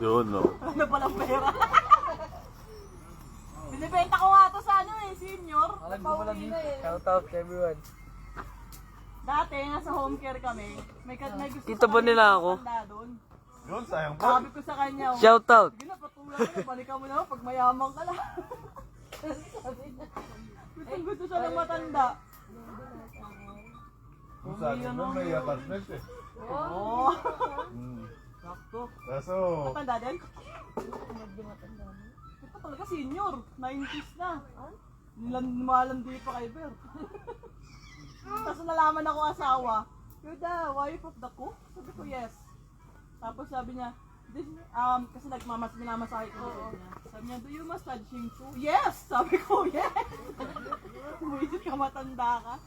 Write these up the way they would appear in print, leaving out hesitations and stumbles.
Yun, no. Ano palang pera? Binibenta ko nga to sa ano eh, senior. Alam ko pala dito. Shout out to everyone. Dati, nasa home care kami. May gusto Tito ba nila ako? Doon. Yun, sayang pa. Sabi ko sa kanya, Shout out. sige na, patulan ka na, balikan mo na pag mayaman ka na. Sabi niya, gusto siya ng matanda. Kung saan yun, may apartment eh. Oo. Sakto. Kaso, Matanda din? Ito talaga senior, 90s na. Malandi pa kay Ber. Tapos nalaman ako asawa, you're the wife of the cook? Sabi ko, yes. Tapos sabi niya, kasi minamasahe ko niya. Sabi niya, do you massage him too? Yes! Sabi ko, yes! Umuisip ka, matanda ka.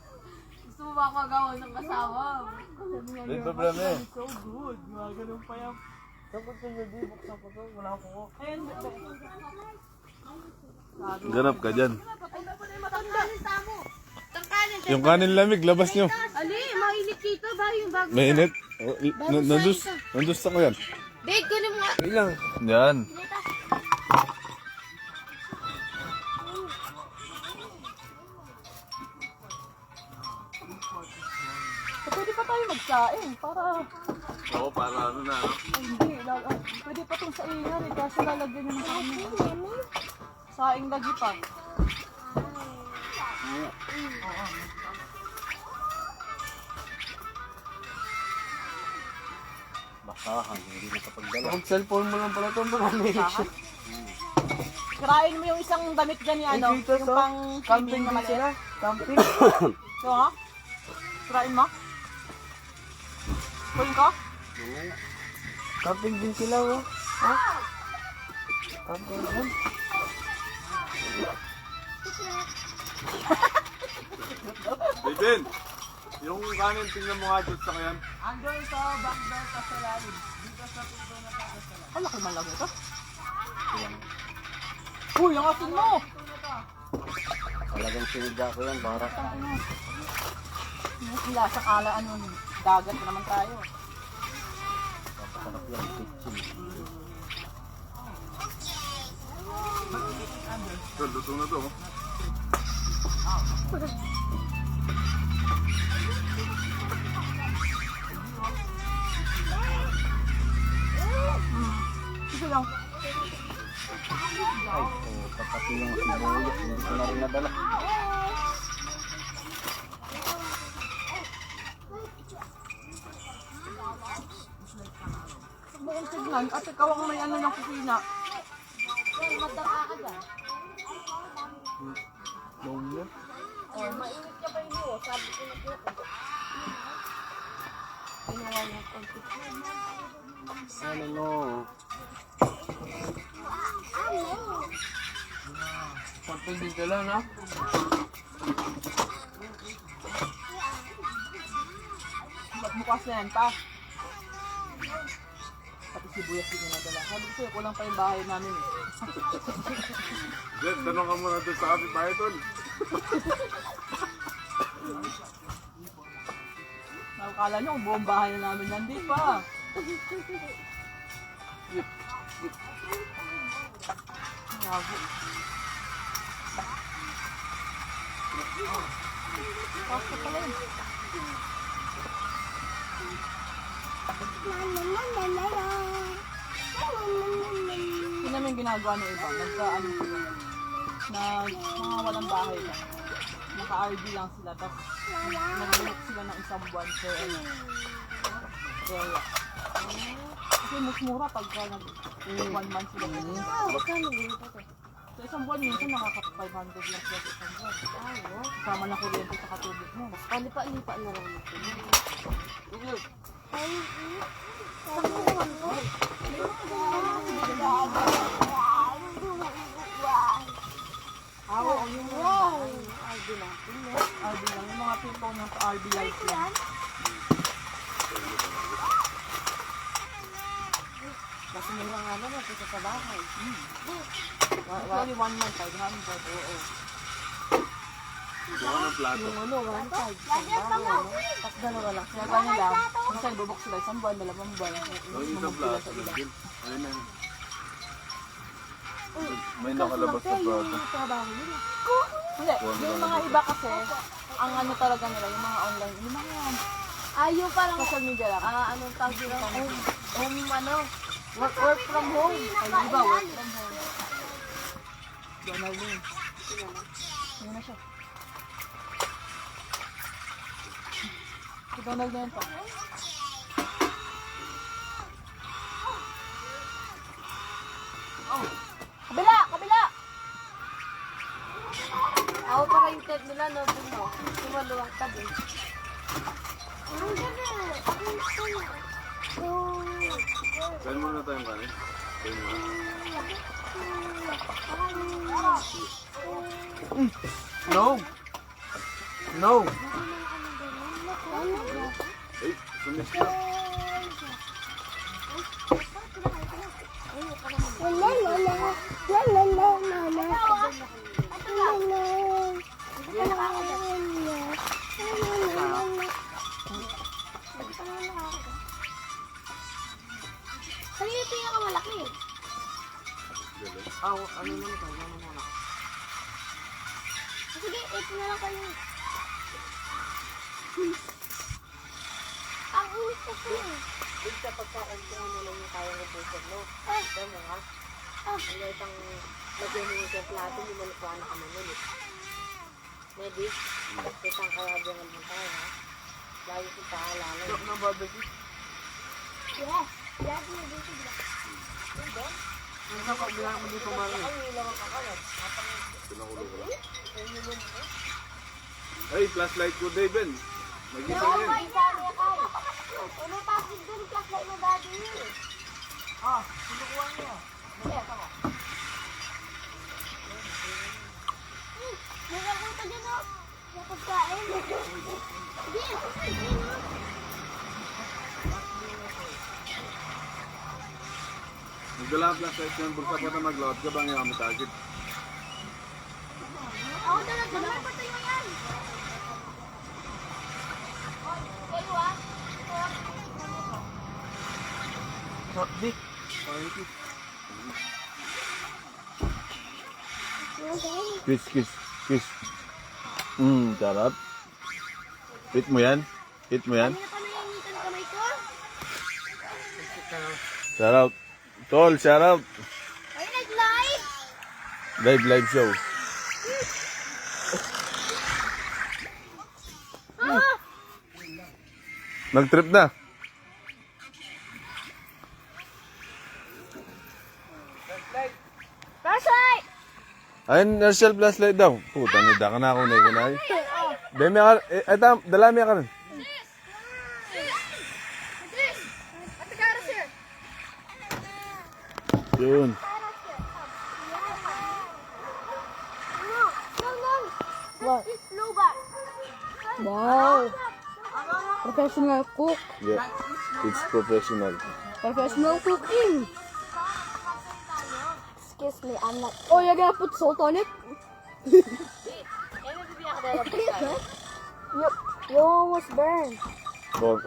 Gusto mo ba ako gawin ng kasawa? Sabi niya, May your problema eh. husband is so good. Mga ganun pa yan. Tapos ko yun, buksan ko to. Wala ko ko. Ayun, ganap ka dyan. matanda. Yung kanin lamig, labas nyo. Ali, mainit dito ba yung bago? Mainit. Nandus ko yan. Babe, kunin mo nga. Ilang. Yan. Pwede pa tayo magsaing para... Oo, para ano na. Hindi, pwede pa itong saingan eh, kasi lalagyan nyo ng kami. Saing lagi pa. Basahan, hindi nakapagdala. Kung cellphone mo lang pala ito, marami. Kirain mo yung isang damit dyan ni ano, Dito, yung so, pang camping na din maliit. sila. Camping. So ha? Kirain mo? Kuhin ko? Camping din sila, oh. Ha? Camping din. Aiden, yung kanin, tingnan mo nga dyan sa kayan. Andun sa back door ka sa lalim. Dito sa pinto na sa lalim. Ang laki man lang ito. Uy, ang asin mo! Talagang sinigya ko yan para. Yung lasang ala, ano, dagat na naman tayo. Sarap yan, kitchen. Ito, luto na to. Sige lang. Ay, oh, pati yung sibuyas, hindi ko na rin nadala. Buong tignan, at ikaw ang may ano ng kusina. Magdaka ka dyan. Long yan. Oh, mainit ka pa yun oh. Sabi ko na kaya. Ginawa niya konti. Ano no? Camping din sila, na? Bukas na yan pa. Pati sibuyas din na nadala. Sabi ko sa'yo, kulang pa yung bahay namin eh. Jet, tanong ka muna doon sa kapitbahay tol. Nakakala nyo kung buong bahay na namin nandito pa. Grabe. Pasta pala yun. Yun naman yung ginagawa ng iba. Nagka-ano sila. Mga walang bahay lang. Naka-RD lang sila. Tapos nagbulok sila ng isang buwan. So, ano. Kaya. Kasi mas mura pagka nag-1 month sila. Magkano ganito to? Sa isang buwan, minsan nakaka-500 lang sila sa isang buwan. Kasama na kuryente sa katubig mo. Palipa-lipa na lang natin. Awa, yung RD lang. RD lang. Yung mga people ng RD life lang. Kasi may mga ano na dito sa bahay. Actually, 1 month, 500. Oo. Buka ng plato. Yung ano, 1.5 sa bahay. Tapos dalawa lang. Kaya ganyan lang. Minsan, bubok sila isang buwan, 2 buwan. Yung isang plato. Ayun na. May nakalabas na plato. Trabaho yun. Hindi, yung mga iba kasi, ang ano talaga nila, yung mga online, yung mga yan. Yung parang, Social media lang. anong tawag yun? Work from home. Ay, iba, work from home. Donald yun. Yun na siya. Si Donald na yun pa. Kabila! Kabila! Ako para yung type nila, no? Buno. Sumaluwang tabi. Kain muna tayong kanin. Kain muna. No. No. Ay, sumis ka. Sa'yo yung pinakamalaki. Ano naman ito? Ano naman? Sige, ito na lang kayo. Ang ulit kasi. Yung sa pagkain ko, ano lang yung kaya ng puso mo. Ito mo nga. Ang itang lagyan mo yung plato, yung malupuan na kami nun. Maybe, kitang kaya diyan mo tayo, ha? Lagi kong paalala. Stop na barbecue. Yes. Yes, mo dito ba? Ano na pagbilang mo dito, Mami? Pinakulo ko lang. Ay, flashlight ko, David. Mag-isa na yan. Ay, sabi niya kayo. Ano tapos doon, flashlight mo dati yun. Sinukuha niya. Yes, ako. May nakuha dyan, oh. Yung pagkain. Yes, yun, oh. Magdala ang flashlight ng bulsa pa na mag-load ka bang yung target? Ako talaga, naman patay mo yan. Kayo, ah. Short dick. Kiss. Sarap. Eat mo yan? Eat mo yan? Kanina pa nangingitan kamay ko. Sarap. Tol, sarap. Ay, nag-live. Live show. Nag-trip na. Flashlight! Ayun, nasa flashlight daw. Puta, nida ka na ako na ikunay. Demi ka, eto, dalami ka rin. Ate Cara, sir. Yun. No. What? It's Lubat. Wow! Professional cook. Yeah. It's professional. Professional cooking. Excuse me, I'm not... Oh, you're gonna put salt on it? You almost burned. Oh.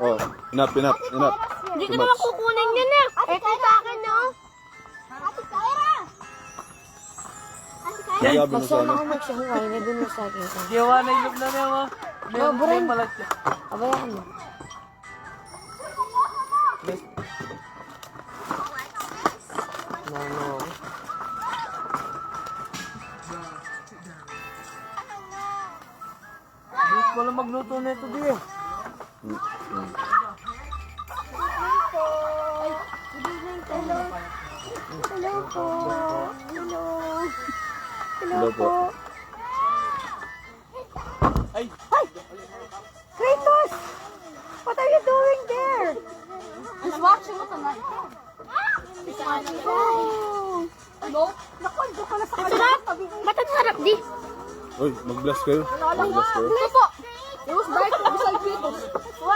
Enough. Hindi ko naman kukunin yan eh. Ito sa akin, no? Ate Cara! Ate Cara! Magabi mo sana. Magsahukay na dun mo sa akin. Gawa na ilog na niya, ma. May malat siya. Abayan mo. No. Hindi ko lang magluto na ito, di eh. Hello po. Hello. Hello po. Kratos! What are you doing there? He's watching us tonight. No? Naku, ando ka na sa kanya. Ba't sarap di? Uy, mag-bless kayo. Mag-bless kayo. Ito po. It was bright beside Kratos.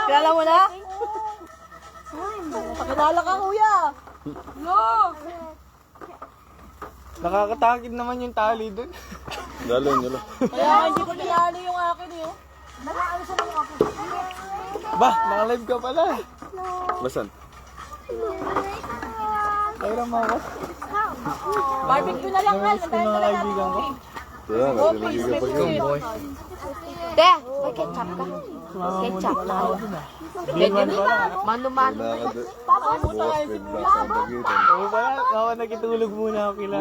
Kilala mo na? Pakilala ka, kuya. No! Nakakatakid naman yung tali dun. Lalo. Kaya hindi ko nilalo yung akin eh. Nakaalis sa mga ako. Ba, naka-live ka pala. Basan? Pero Barbecue na lang, Al. Nandahan na lang natin coffee. Kaya nga, sinagigan pa yun. Te, may ketchup ka. Ketchup na. Pwede na. Mano-mano. Bukas bigla sa dagitan. Oo pala, ako nakitulog muna ako kila.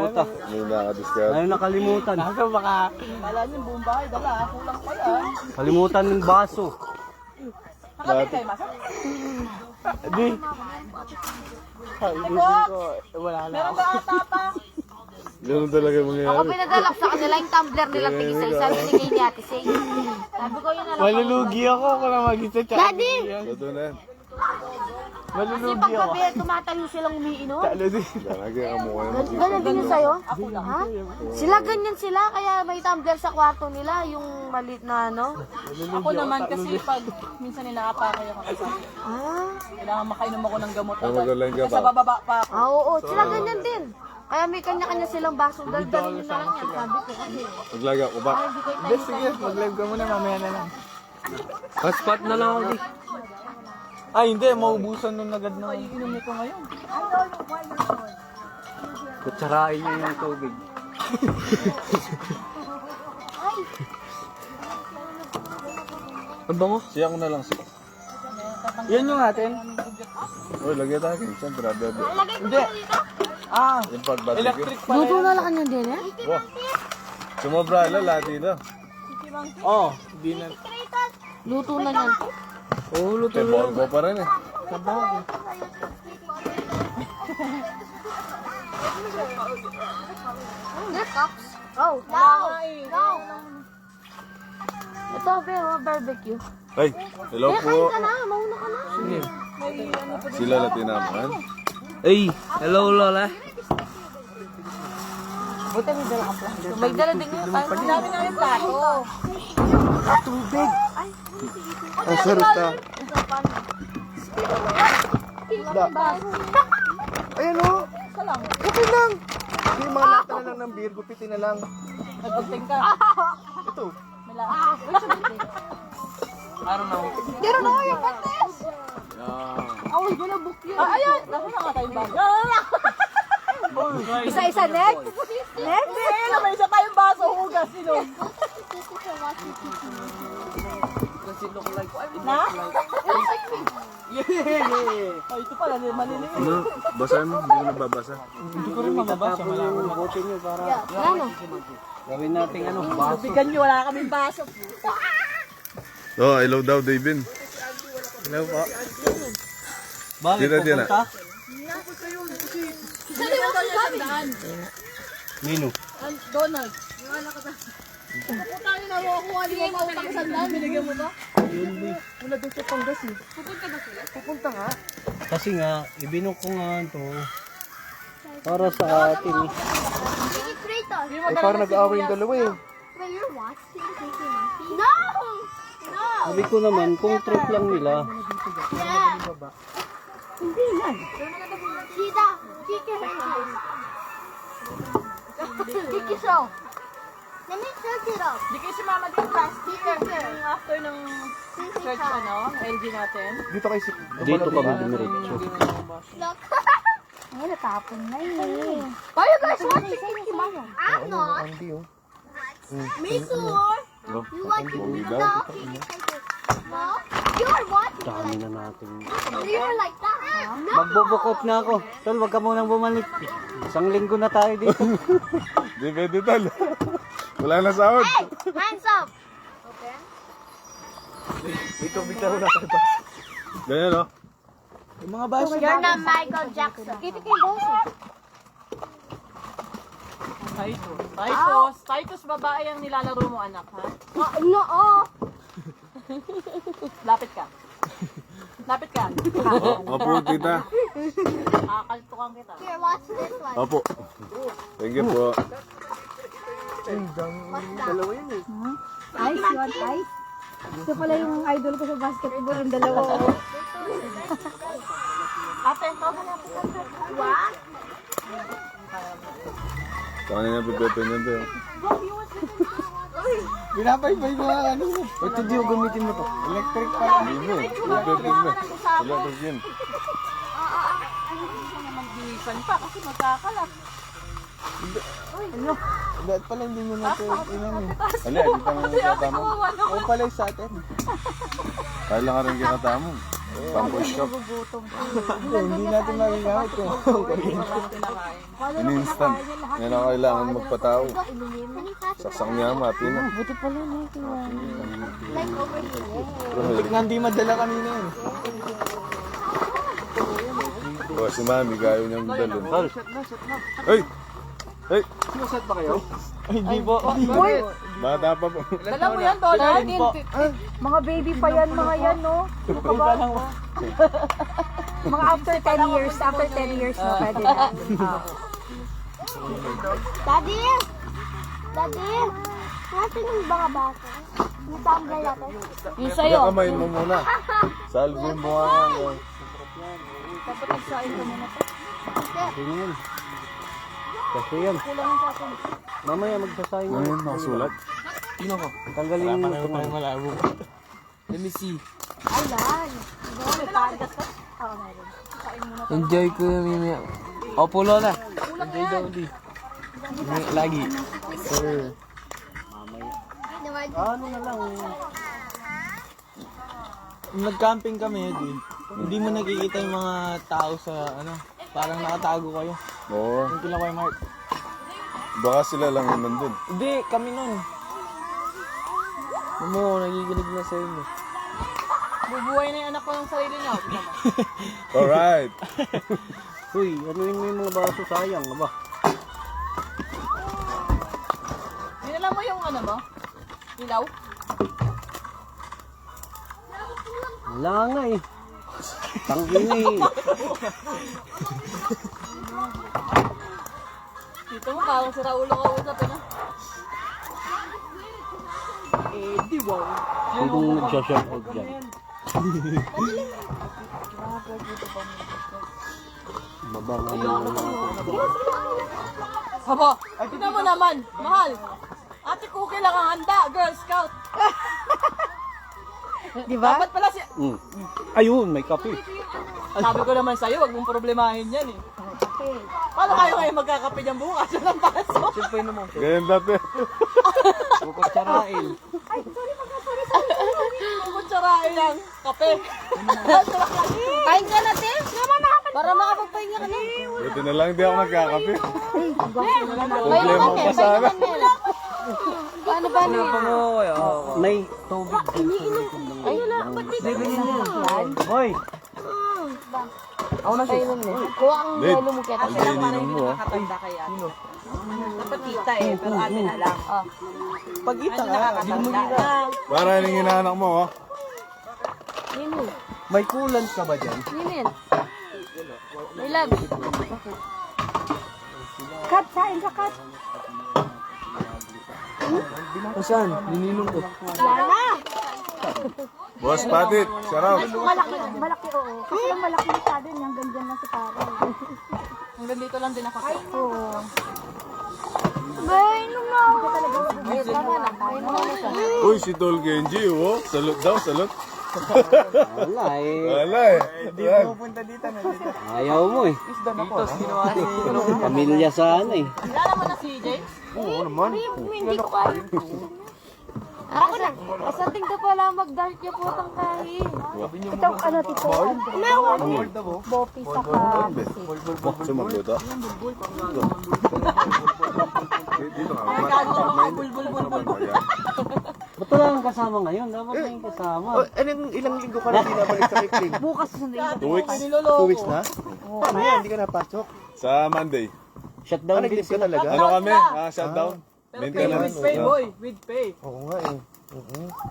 May nakadiscard. Ano nakalimutan? Nasa baka Kala niyo buong bahay, dala. Kulang pa yan. kalimutan ng baso. Nakabili kayo, Masa? Di. Wala na Meron ako. ba ata pa? Ganun talaga Ako mangyayari. pinadala ko sa kanila yung tumbler nilang tig-isa-isa. Binigay ni Ate Say. Sabi ko yun na lang. Malulugi ako kung na mag-isa. Daddy! Ito na yan. Kasi Malulugi pag ako. gabi, tumatayo silang umiinom. Ano di? Lagi ang mukha yung makikita. Ganun din yun sa'yo? Ha? Sila ganyan sila, kaya may tumbler sa kwarto nila, yung maliit na ano. Ako naman kasi pag minsan ninakapa kayo kakasama. Ah, Kailangan makainom ako ng gamot Ay, agad. magaling ka Kasi ba? bababa pa ako. oo, sila ganyan din. Kaya may kanya-kanya silang baso. Daldalin nyo na lang yan, sabi ko. Kasi, Maglaga ko ba? ay, hindi kayo Hindi, tayo. sige. Mag-live ka muna. Mamaya na lang. Paspat na lang ako di. Ay, hindi. Maubusan nun agad na. Iinom nito ngayon. Kutsarain niyo yung tubig. Ang bango. Siya ko na lang siya. Yan yung atin. Uy, lagay tayo. Siyempre, bebe. Hindi. Ah, Yung pagbatigil. electric pala Luto yan. na lang kanyan din, eh? Wah. Sumobra na, lati na. Oo, di na. Luto na yan. Oo, luto Kay na. Bongo pa rin eh. Sabagay. Oh, no! No! Ito, pero barbecue. Ay, hello Eh, po. kain ka na. Mauna ka na. Sige. Sila na tinamaan. Ay, hello Lola. May dala din yun. Ang dami namin plato. Ang sarap na. Ayan o. Isa lang. Okay lang. Hindi, mga lata na lang ng beer. Gupitin na lang. Nagpunting ka. Ito. Mila. I don't know. Meron ako yung pates. Yeah. I was gonna book you. Ayan! Nasa na nga tayong baso? Isa-isa, next. Next. Hindi, na may isa tayong baso. Hugas, sino? Does it look like... Na? Yeah! Ay, ito pala, maliliit. Ano? Basahin mo? Hindi ko nababasa. Hindi ko rin mababasa. Malaman mo. Bote nyo para Ano? gawin natin ano, baso. Bigan nyo, wala kaming baso. Oh, hello daw, David. Hello po. Bakit Dito, dito na. pupunta? Saan yung daw yung sandaan? Nino. Donald. Pupunta nyo na mo ako, hindi mo mautang sa sandaan. Binigyan mo ba? Wala doon sa Panggas eh. Pupunta ba sila? Pupunta nga. Kasi nga, ibinok ko nga ito para sa atin. Eh, parang nag-aaway yung dalawa eh. No! No! Sabi ko naman, kung trip lang nila, Yeah. Hindi yan. Tita, Kiki Kiki show. Let me search it up. Di kayo si Mama din last year. Yung after ng church, ano, LG natin. dito kami dumiretso. Look. Ay, natapon na yun. Why you guys watching Kiki Mama? I'm not. Me too. You watching me? No. No? You are watching Dami na natin. You are like that. No. Magbubukot na ako. Tol, wag ka munang bumalik. Isang linggo na tayo dito. Di pwede tal. Wala na sahod. Hey, hands up. Dito, bitaw na tayo. Ganyan, no? Yung mga baso. You're not Michael Jackson. Kita kayo boso. Titus, babae ang nilalaro mo, anak, ha? No, oh. Lapit ka. Lapit ka. Opo, tita. Kakaltukan kita. Here, watch this one. Opo. Thank you po. Dalawa yun eh. Ice, you want ice? Ito pala yung idol ko sa basketball, yung dalawa. Ate, malapit ka. What? Saan na pipepe niyan to? Binabaybay ko nga ano. Ito di yung gamitin mo to. Electric pa. Hindi mo. Pipepe mo. Wala to yun. Minsan pa kasi magkakalat. Dahil pala hindi mo na ito inan eh. Ali, dito ang kinatamo. Ako pala yung sa atin. Kaya lang ka rin kinatamo. Pang-push up. Hindi natin magagamit ko. In-instant. Yan ang kailangan magpatao. Saksak niya, mati na. Buti pala na ito. Like over here. Butik nga hindi madala kanina eh. O, si Mami, gayo niyang dalon. Ay! Ay! Sumasat ba kayo? Ay, hindi po. Bata pa po. Dala mo yan, Donald. Mga baby pa yan, mga yan, no? Ano ka ba? Mga after 10 years, no, pwede na. Daddy! Daddy! Nasaan yung mga bata? Nasamblay natin. Yung Kaya kamayin mo muna. Salve mo nga. Dapat nagsain ka muna pa. Tingin. Kasi yan. Mamaya magsasayang mo. Ngayon, nakasulat. Sino ko? Tanggalin mo ito ng malabo. Let me see. Ay, lan. May pagas ka? Oo, meron. Enjoy ko yung mimi. Opo, Lola. Enjoy daw di. Lagi. Sir. Ano na lang. Nung nag-camping kami, hindi mo nakikita yung mga tao sa ano. Parang nakatago kayo. Oo. Yung kila kay Mark. Baka sila lang yung nandun. Hindi, kami nun. Mo, nagiginig na sa inyo. Bubuhay na yung anak ko ng sarili niya. Alright. Uy, anuin mo yung mga baso, sayang, ba? Dinala mo yung ano mo? Ilaw? Wala nga eh. Tangin eh. Dito mo, parang sira ulo ka usap na. Di wow. Sino nagsashot out dyan? Mabangan mo Haba, tignan mo naman, mahal. Ate Cookie lang ang handa, Girl Scout. Di ba? Dapat pala si... Ayun, may kape. Sabi ko naman sa'yo, wag mong problemahin yan eh. Paano kayo ngayon magkakape niyan bukas? Walang baso. Siyempre naman. Ganyan dati. Kukutsarain. Kukutsarain ng kape. Kain ka natin? Para makapagpahinga ka na. Buti na lang di ako nagkakape. May Problema naman pa sana. Paano? May tubig. Ay, wala. Ba't dito? Hoy! Ako na siya. Kuha ang Babe, yelo mo kaya. ang ininom mo ah. Nakakatanda kaya. Dapat tita eh, pero atin na lang. Pag-ita Ano ka. nakakatanda na. Para yung inaanak mo oh. Yun. May kulant ka ba dyan? Yun. May love. Kat, kain ka, Kat. Saan? Nininong ko. Lala. Boss Patit, shout out. Malaki, oo. Kasi lang malaki masyado niya, hanggang dyan lang si Paro. Hanggang dito lang din ako. Oo. Bay, nung na. Tama na, kain mo na siya. Uy, si Tol Genji oh. Salute daw, salute. Wala eh. Wala eh. Hindi mo pupunta dito na dito. Ayaw mo eh. Dito, ginawa ni pamilya sana eh. Kilala mo na si James? Oo naman. Hindi ko kaya. Ako na. Asanting ka pala mag-dart niya po tang kain. Ito, ano, Tito Andre. Bopi sa Bak, sumagot ah. Dito ka. Ay, gago ako mga bulbul. Ba't wala kang kasama ngayon? Dapat may kasama. Anong ilang linggo ka na hindi nabalik sa Kipling? Bukas sunod. 2 weeks. 2 weeks na? Ano yan? Hindi ka napasok? Sa Monday. Shutdown din Nag-leave ka talaga? Ano kami? Shutdown. Pero pay with pay, boy. With pay. Oo nga eh.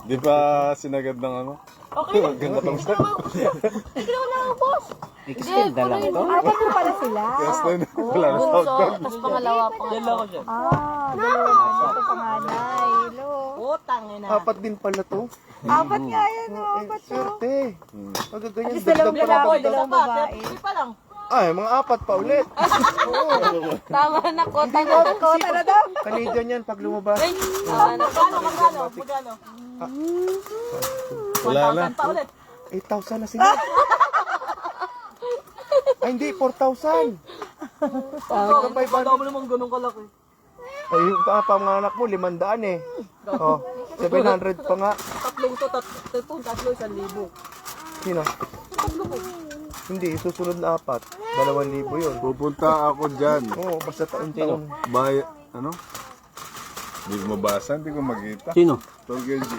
Di pa sinagad ng ano? Okay. Ganda tong step. Tignan mo na ako, boss. Extend na lang to. Apat mo pala sila. Yes, na wala na Bunso, outcome. tapos pangalawa pa. Dala ko siya. Dalawa. Ito panganay. Hello. Utang ina. Apat din pala to. Apat nga yan, no? Apat to. Swerte. Pag ganyan, least dalawang dagdag pa lalaki, natin. dalawang Isa pa, babae. 30 pa lang. Ay, mga apat pa ulit. Tama na ko. Kota na daw. Canadian yan pag lumabas. Tama na ko. Magkano? Wala na. 1,000 pa ulit. 8,000 na sila. Ay, hindi. 4,000. Ang dami namang ganun kalaki. Ay, yung panganak mo, 500 eh. Oh, 700 pa nga. Tatlo, 1,000. Sino? Hindi, susunod na 4. 2,000 yun. Pupunta ako dyan. Oo, basta taon-taon. Bay, ano? Hindi ko mabasa, hindi ko makita. Sino? Tol Kenji.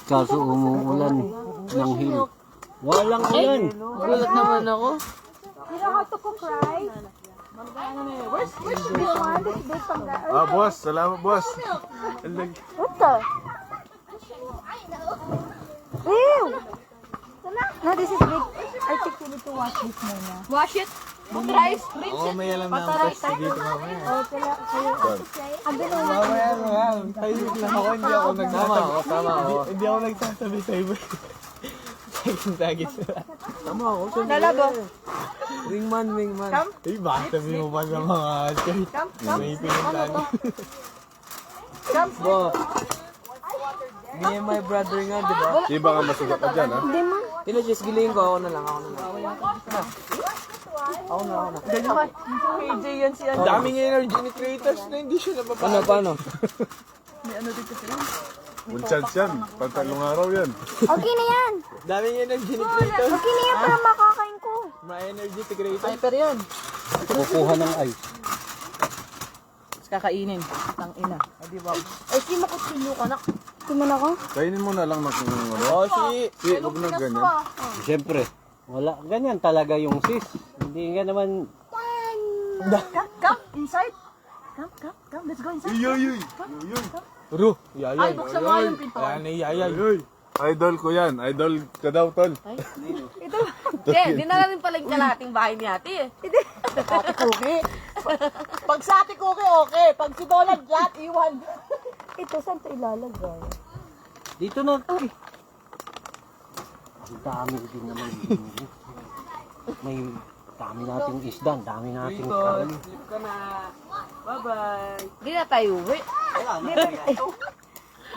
Kaso umuulan ng hill. Walang ulan. Gulat naman ako. You know how to cook rice? Where's This one, this big pangga. Ah, boss. Salamat, boss. What the? Ew! No, this is big. I think you need to wash this muna. Wash it. Put rice. Oo, may alam na ako test dito mamaya. Oh, pala. Ang bilis. Mamaya na yan. Tahimik lang ako, hindi ako nagsasabi. Tama ako. Hindi ako nagsasabi sa iba. Sagit sila. Tama ako. Lalago. Wingman. Eh, baka sabi mo pa sa mga may pinuntan. Bo, me and my brother nga, di ba? Di ba ka masugat ka dyan, ha? Hindi mo. Tino, just giling ko. Ako na lang. KJ yan si ano? Daming energy ni creators na hindi siya napapagod. Paano? Full chance yan. Pantalong araw yan. Okay na yan. Daming energy ni creators. Okay na yan para makakain ko. May energy si creators. Hyper yun. Kukuha ng ice. Tapos kakainin. Tang ina. Ay, di ba? Ay, si makutsilyo ka na. Timan ako. Kainin mo na lang ng ano. Oh, si... Si, huwag na ganyan. Siyempre. Wala. Ganyan talaga yung sis. Hindi nga naman... Come, inside. Come, let's go inside. Yoy. Ru, yayay. Ay, buksan mo nga yung pinto. Ayan na yayay. Idol ko yan. Idol ka daw, tol. Hindi, dinala rin pala yung kalating bahay ni ate eh. Ate Cookie. Pag sa Ate Cookie, okay. Pag si Donald, lahat iwan. Ito, saan ito ilalagay? Dito na. Ang dami din naman. May dami nating isda. Ang dami nating kain. Sleep ka na. Bye-bye. Hindi na tayo uwi.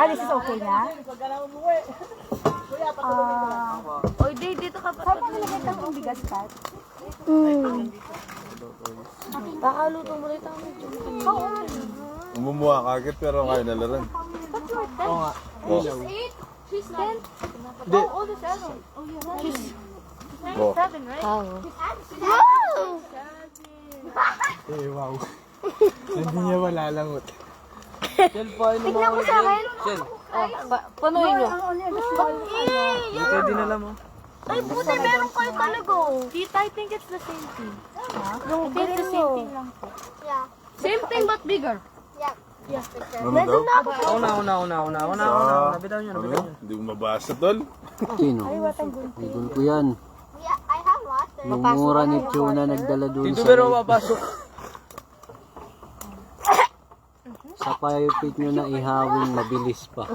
This is okay na? Pag ka na umuwi. Kuya, patulogin ko lang. Oy, dito ka pa. Saan mo nilagay itong bigas, Pat? Kakaluto mo rin tayo. Umumuha ka agad pero kaya na lang. Oo nga. Bo. She's 10. Hindi. How old is Ellen? Oh, yeah. She's Bo. 7, right? Eh, wow. Hindi niya malalangot. Tignan mo sa akin. Panuhin nyo. Ang only a small, Dito din alam mo. Ay, buti meron kayo talaga. Tita, I think it's the same thing. Yung It's the same thing lang po. Same thing but bigger. Ano daw? Una. Nabitaw nyo. Ano? Hindi mo mabasa, tol. Sino? Idol ko yan. Yung mura ni Chuna nagdala doon sa... Pero mapasok. Sa pipit nyo na ihawing mabilis pa.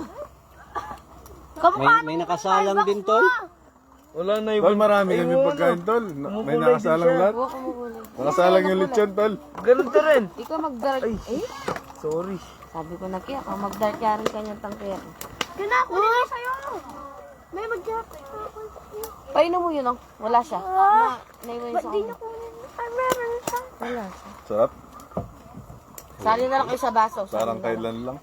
May nakasalang din, tol? Wala na Tol, marami kami pagkain, tol. May nakasalang lahat. Nakasalang yung lechon, tol. Ganun ka rin. Ikaw mag-dark. Eh? Sorry. Sabi ko na kaya, mag-dark yarin kanyang tangkaya. Kinakunin na sa'yo. May mag-dark. Painom mo yun, oh. Wala siya. Naiwan sa kanya. meron siya. Wala siya. Sarap. Sali na lang kayo sa baso. Parang kailan lang.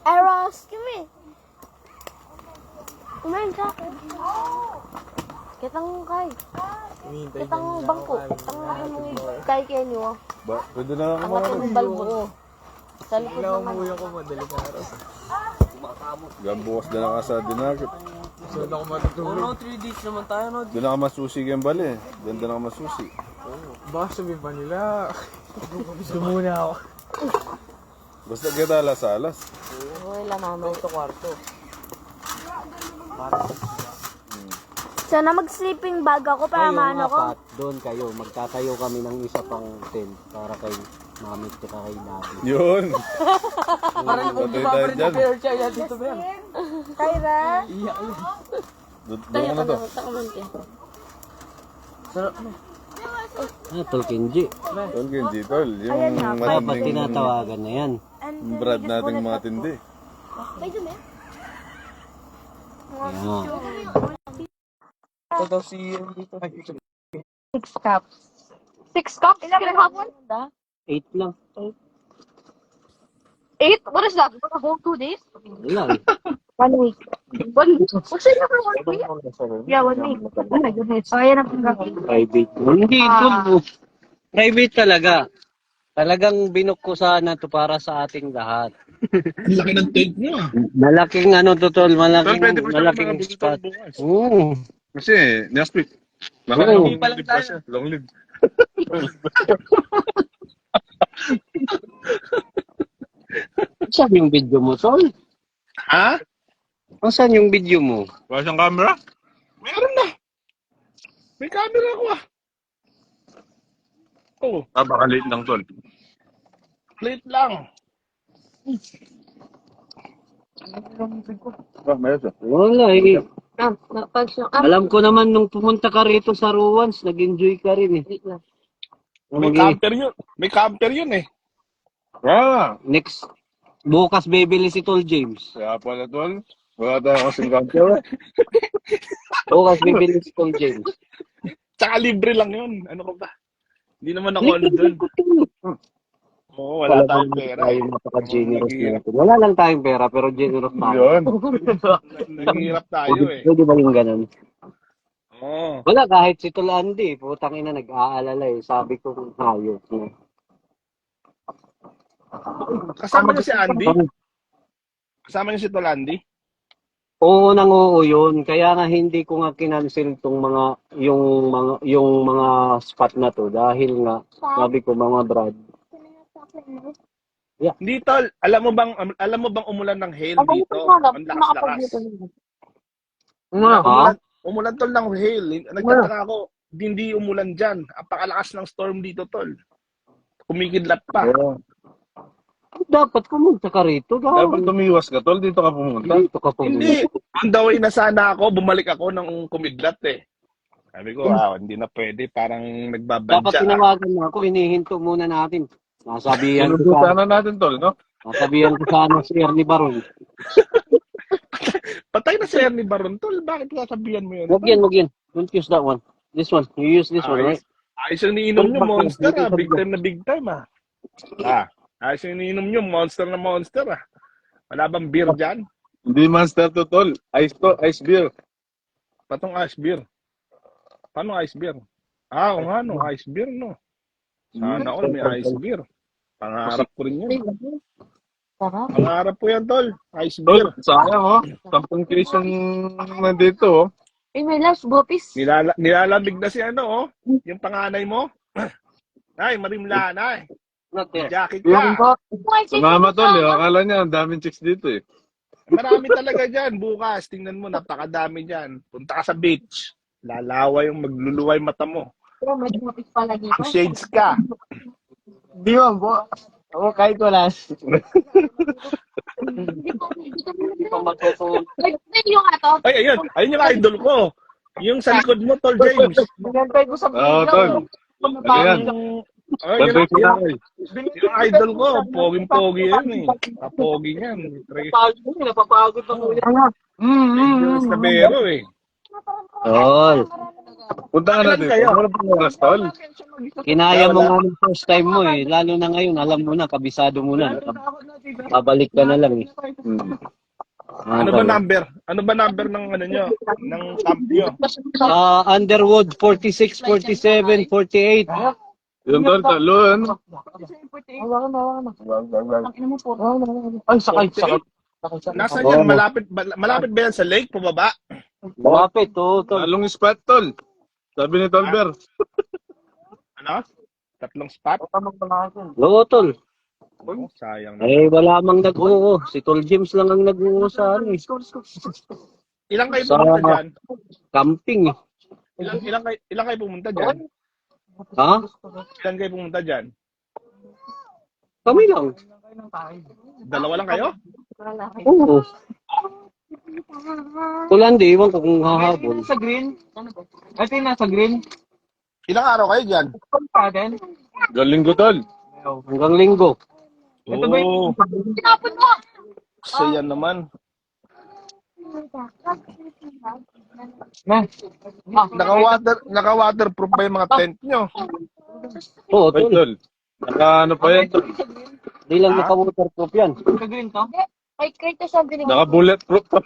Eros, give me. Kumain ka. Kitang kay. Kitang bangko. Kitang kay Kenyo. Ba, pwede na lang Ang kumain. matindong balbon. Sa likod naman. Umuwi ako madaling araw. Gambukas na lang ka sa dinagit. Saan ako matutulog? No, 3 days naman tayo, no? Doon na ka masusi kayong bali. Doon na ka masusi. Baka sabihin pa nila. Gusto muna ako. Basta kita alas-alas. Wala naman. Ito kwarto. Sana mag-sleeping bag ako para maano ko. Apat, doon kayo. Magtatayo kami ng isa pang tent para kay mamit ka kay Nabi. Yun. Parang kung di ba pa rin na siya yan dito ba yan? Kyra. Doon ka na to. Tol Kenji. Tol Kenji, tol. Yung Dapat matinding tinatawagan na yan. brad nating matindi. Ayan. Ito si dito. 6 cups. 6 cups? Can I have one? 8 lang. 8? What is that? For a whole 2 days? Wala eh. 1 week. 1 week? What's in for 1 week? Yeah, 1 week. Oh my goodness. So, ayan ang pagkakas. Private. Hindi, tol. Private talaga. Talagang binook ko sana to para sa ating lahat. Ang laki ng tent niyo ah. Malaking ano to, tol. Malaking, Pwede ko siya malaking makabili spot. bukas. Oo. Kasi next week. Baka Oo. long live pa siya. Long live. Saan yung video mo, tol? Ha? Saan yung video mo? Wala siyang camera? Meron na. May camera ako ah. Oo. Baka late lang tol. Late lang. Meron siya. Wala eh. Napag-show. Alam ko naman nung pumunta ka rito sa Ruans, nag-enjoy ka rin eh. May camper yun. May camper yun eh. Ah. Next, bukas bibili si Tol James. Kaya pala tol. Wala tayo kasing camper. Bukas bibili si Tol James. Tsaka libre lang yun. Ano ka ba? Hindi naman ako ano dun. Oo, wala tayong pera. Tayo napaka-generous natin. Wala lang tayong pera, pero generous tayo. Yun. Naghihirap tayo eh. Pwede ba yung ganun? Oo. Wala, kahit si Tol Andy, putang ina, nag-aalala eh. Sabi ko kung hayop. Kasama niyo si Andy? Kasama niyo si Tol Andy? Oo nang oo yun. Kaya nga hindi ko nga kinancel tong yung mga spot na to dahil nga sabi ko mga brad. Hindi tol, alam mo bang umulan ng hail dito? Ang lakas-lakas. Umulan tol ng hail. Nagtataka ako, hindi umulan diyan. Ang pakalakas ng storm dito tol. Kumikidlat pa. Dapat pumunta ka rito. Dapat tumiwas ka tol, dito ka pumunta. Dito ka pumunta. Hindi, on the way na sana ako, bumalik ako ng kumidlat eh. Sabi ko, hindi na pwede, parang Dapat nagbabadya. tinawagan mo ako, hinihinto muna natin. Nasabihan ko Sana natin tol, no? Nasabihan ko sana si Ernie Baron. Patay na si Ernie Baron tol, bakit sasabihan mo yun? Wag yan. Don't use that one. This one. You use this one, right? Ayos yung niinom nyo, monster ah. Big time na big time ah. Ayos yung niinom nyo, monster na monster ah. Wala bang beer dyan? Hindi monster to tol. Ice beer. Patong ice beer. Paano ice beer? Oo nga no, ice beer no. Sana all may ice beer. Pangarap ko rin yan. Pangarap ko yan tol, ice beer. Sayang 10 case yung nandito Ay, my last bopis. Nilalamig na si ano yung panganay mo. Ay, marimla na eh. Not there. Jacket ka. Mama tol, akala niya ang daming chicks dito eh. Marami talaga dyan. Bukas, tingnan mo, napakadami dyan. Punta ka sa beach. Lalawa yung magluluway mata mo. Oh, may bopis pala dito. Shades ka. Di ba, bo? Ako kahit wala. Hindi pa matutunan. Yung ato. Ay, ayun. Ayun yung idol ko. Yung sa likod mo, Tol James. Binantay ko sa Oo, tol. Ayan. Ay, Bantay ko na kayo. yung idol ko. Poging-pogi yan eh. Kapogi yan. Napapagod ako. Dangerous na bero eh. Tol, Punta ka natin. Ano pang oras tol? kinaya mo nga ng first time mo eh. Lalo na ngayon, alam mo na, kabisado mo na. Babalik ka na lang eh. Ano ba number? Ano ba number ng ano nyo? Ng camp nyo? Underwood, 46, 47, 48. Yung tol, talon. Ay, sakay. Nasaan yan? Malapit ba yan sa lake? Pababa? Lapit, tol. Talong spot tol. Sabi ni Tolber. Ano? 3 spot? Oo, tol. Oh, sayang na. Eh, wala mang nag-oo. Si Tol James lang ang nag-oo sa ano eh. Ilang kayo Sa- pumunta dyan? Camping eh. Ilang kayo pumunta dyan? Ha? Ilang kayo pumunta dyan? Kami lang. 2 lang kayo? Oo. Tulandi, iwan ko kung hahabol. Sa green? Ito yung nasa green? Ilang araw kayo dyan? Galing ko tol. Hanggang linggo. Ito ba yung... Tinapon mo. Saya naman. Naka-waterproof ba yung mga tent nyo? Oo, Ay, tol. tol. Ano pa yan, tol? Di lang naka-waterproof yan. Ay, kahit na sabi ni Naka-bulletproof pa.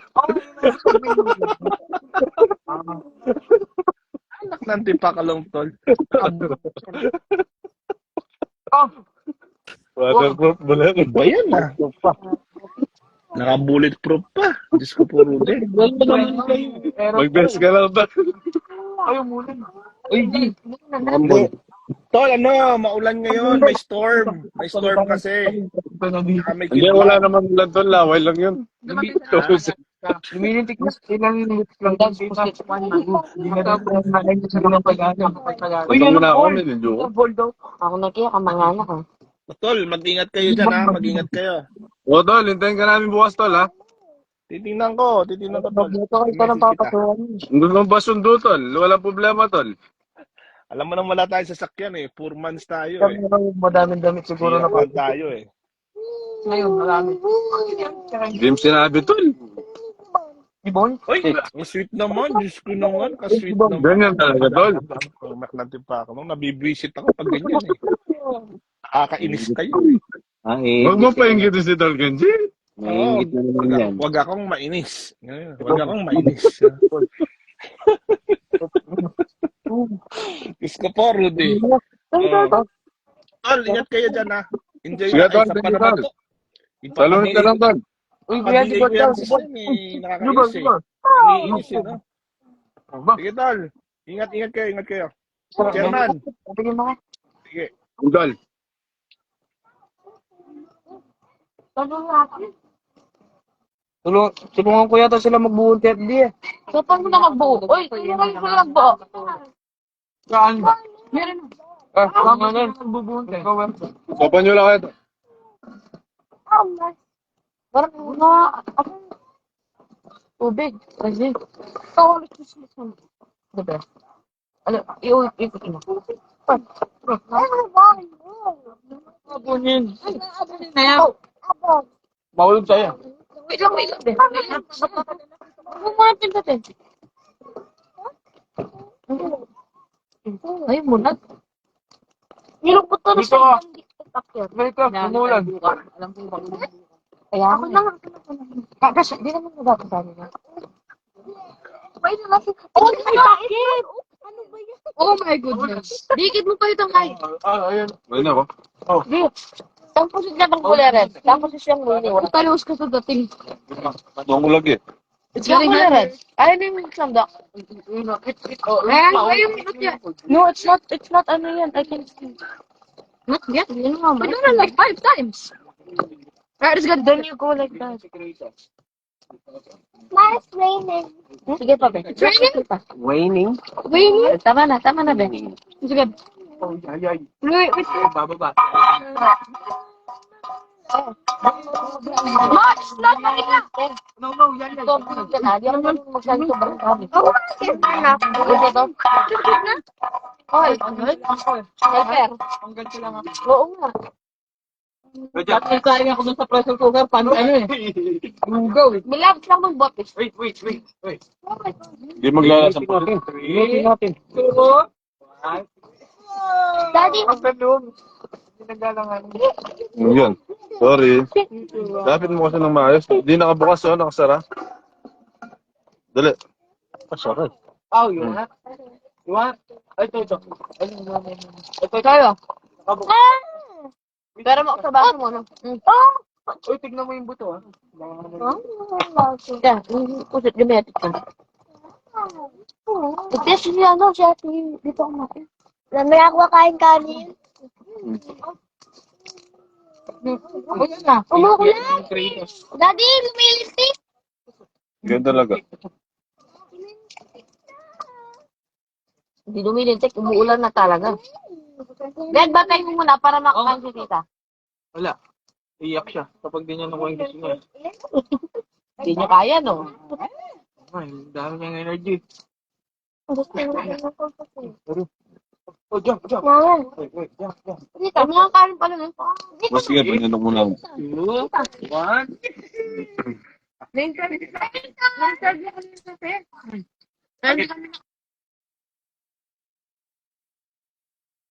Anak ng tipakalong, tol. Waterproof, bulletproof. Ba yan, ah? Naka-bulletproof pa. Diyos ko po, Rudy. Mag-best ka lang ba? Tol, maulan ngayon. May storm. May storm kasi. Saka may Hindi, kidlat. wala naman lang, tol. Laway lang yun. Utang na ako, medyo ko. Ako na kaya kamangana ko. Tol, mag-ingat kayo dyan, ha? Mag-ingat kayo. O, tol, hintayin ka namin bukas, tol, ha? Titingnan ko, tol. Gusto mo ba sundo, tol? Walang problema, tol. Alam mo nang wala tayong sasakyan, eh. 4 months tayo, eh. Madaming damit siguro na Hirapan tayo, eh. Hindi mo sinabi, tol. Ibon? Uy, ang sweet naman. Diyos ko naman. Ka-sweet naman. Ganyan talaga, tol. Maklantin pa ako. Nabibwisit ako pag ganyan, eh. Nakakainis kayo. Huwag mo pa inggitin si Tol Genji. Naiingit na naman yan. Huwag akong mainis. Huwag akong mainis. Diyos ko po, Rudy. Tol, ingat kayo dyan, ha. Enjoy Sige, na Tol, kayo sa sige, Panama Tol. to. Salunod ka lang, tol. Pag-delay ko yan system, eh. Nakakainis, eh. Naiinis, eh, no? Sige, Tol. Ingat kayo. Chairman. Sige. Tol. Tulungan ko yata sila magbuo ng TFD eh. So, paano na magbuo? Uy, tulungan ko na magbuo. Saan ba? Meron na. Tama na yun. Magbubuo ng Sopan nyo lang kayo. Parang mga, tubig. Kasi, tawag ko. Diba? Ano, ikot mo. Abunin. Na yan. Mahulog sa'yo. Wait lang. Huwag mo natin natin. Ay, munag. Nilungkot to na Dito ka. sa Balik ka. Umulan. Alam ko ba? Kaya ako na lang. Kasi, di naman nagkakasabi na. Wait na natin. Oh, my bakit? Ano ba yan? Oh my goodness. Dikit mo pa itong kahit. Ayun. Ayun ako. Di. Tapos yung gatang kuleret. Tapos yung liniwan. Talos ka sa dating. Ang ulag, eh. It's very good. Ayun yung sandok. No, it's not. It's not ano yan. I can see. Not yet. Yun nga. I done it like 5 times. Alright, it's good. Then you go like that. Mas raining. Sige pa, be. It's raining? Waning. Raining? Tama na, be. Sige. Ay. Wait. Bababa. March! Not na! No, yan. Ito, ka na. Di naman magsabi sobrang kami. Ito to. Hoy, helper. Ang ganito lang ako. Oo nga. Nagsasaring ako dun sa pressure cooker. Paano ano eh? Lugaw eh. Malapit lang mag-botis. Wait. Hindi maglalasa pa. Inutin natin. Two. Daddy, Ang ganun. Hindi naglalangan. Yun. Sorry. Dapat mo kasi ng maayos. Hindi nakabukas, oh. Nakasara. Dali. Pasarap. Oh, you want? Ito. ito tayo. Pero makasabasa mo, no? Uy, tignan mo yung buto ah. Yeah, pusit genetic ka. Ito si ano, si ate. Dito ako natin. May ako kain-kanin. Ayun na. Umuulan. Daddy, lumilisik. Ganyan talaga. Hindi dumilintik, umuulan na talaga. Dad, batay mo muna para makakain si tita. Wala. Iyak siya kapag di niya nakuha yung gusto niya. Hindi niya kaya, no? Ay, dami niyang energy. Oh, jump. Mama. Wait, jump. Tita, mga kain pala nun. Mas sige, panyan mo lang. 2, 1. Hindi kami